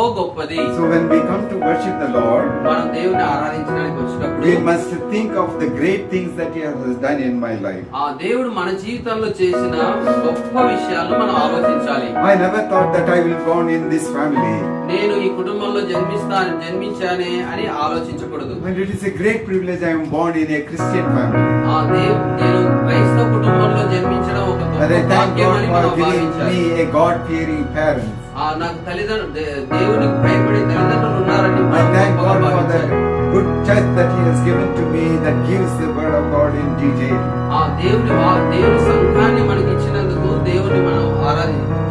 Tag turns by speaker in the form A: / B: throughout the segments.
A: గొప్పది.
B: So when we come to worship the Lord,
A: మనం దేవుని ఆరాధించడానికి వచ్చినప్పుడు
B: we must think of the great things that He has done in my life.
A: ఆ దేవుడు మన జీవితంలో చేసిన గొప్ప విషయాలను మనం ఆలోచించాలి.
B: I never thought that I will born in this family.
A: నేను ఈ కుటుంబంలో జన్మించానే అని ఆలోచించకూడదు.
B: And it is a great privilege I am born in a Christian family.
A: నేను క్రైస్తవ కుటుంబంలో జన్మించడం ఒక
B: And I
A: గొప్ప
B: thank
A: భాగ్యం
B: God
A: అని
B: for
A: మనం
B: giving
A: భావించాలి.
B: me a God-fearing parents.
A: నాకు దేవునికి భయపడే తల్లిదండ్రులు ఉన్నారని
B: I
A: మనం
B: thank
A: గొప్పగా
B: God for the
A: భావించాలి.
B: good church that He has given to me that gives the word of God in detail.
A: దేవుని సంఘాన్ని మనకి ఇచ్చినందుకు దేవుని మనం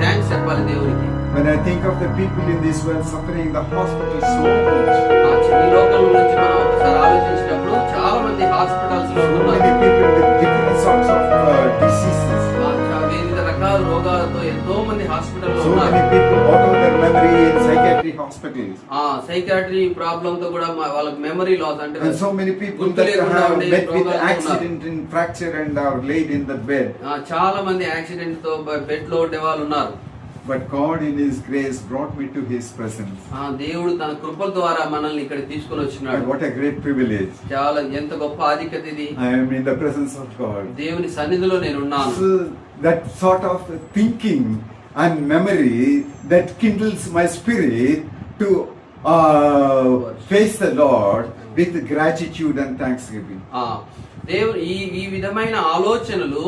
A: థ్యాంక్స్ చెప్పాలి దేవునికి.
B: When I think of the people in this world suffering in the hospital so much,
A: ఈ లోకం గురించి మనం ఒకసారి ఆలోచించినప్పుడు చాలా మంది హాస్పిటల్స్ లో
B: so
A: ఉన్నారు.
B: many people with different sorts of diseases,
A: వివిధ రకాల రోగాలతో ఎంతో మంది హాస్పిటల్ లో
B: so
A: ఉన్నారు.
B: many people out of their memory in psychiatric hospitals,
A: psychiatry problem తో కూడా వాళ్ళకి మెమరీ లాస్ అంటే
B: and so many people
A: గుర్తు
B: that
A: లేకుండా
B: have
A: ఉండే
B: met with
A: రోగాలతో ఉన్నారు.
B: accident and fracture and are laid in the bed.
A: చాలా మంది యాక్సిడెంట్ తో బెడ్ లో ఉండే వాళ్ళు ఉన్నారు.
B: But God in His grace brought me to His presence.
A: దేవుడు తన కృపల ద్వారా మనల్ని ఇక్కడ తీసుకొని
B: And
A: వచ్చినాడు.
B: what a great privilege.
A: చాలా ఎంత గొప్ప ఆధిక్యత ఇది.
B: I am in the presence of God.
A: దేవుని సన్నిధిలో నేను ఉన్నాను.
B: So that sort of thinking and memory that kindles my spirit to face the Lord with gratitude and thanksgiving.
A: దేవుడు ఈ విధమైన ఆలోచనలు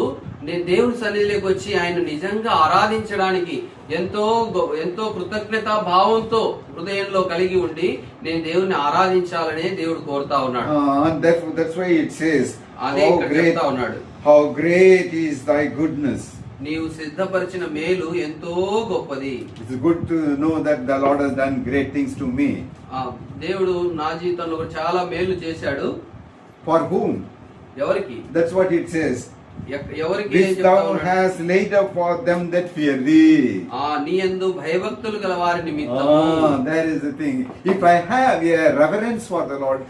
A: నేను దేవుని సన్నిధిలోకి వచ్చి ఆయన నిజంగా ఆరాధించడానికి ఎంతో కృతజ్ఞతా భావంతో హృదయంలో కలిగి ఉండి నేను దేవుని ఆరాధించాలనే దేవుడు కోరుతా ఉన్నాడు.
B: And that's why it says,
A: అదే ఇక్కడ చెప్తా ఉన్నాడు.
B: how great is thy goodness.
A: నీవు సిద్ధపరిచిన మేలు ఎంతో గొప్పది.
B: It's good to know that the Lord has done great things to me.
A: దేవుడు నా జీవితంలో కూడా చాలా మేలు చేశాడు.
B: For whom?
A: ఎవరికి?
B: That's what it says.
A: ఎవరికి?
B: Which thou hast laid up for them that fear thee.
A: నీ యందు భయభక్తులు గల వారి నిమిత్తము.
B: That is the thing. If I have a reverence for the Lord,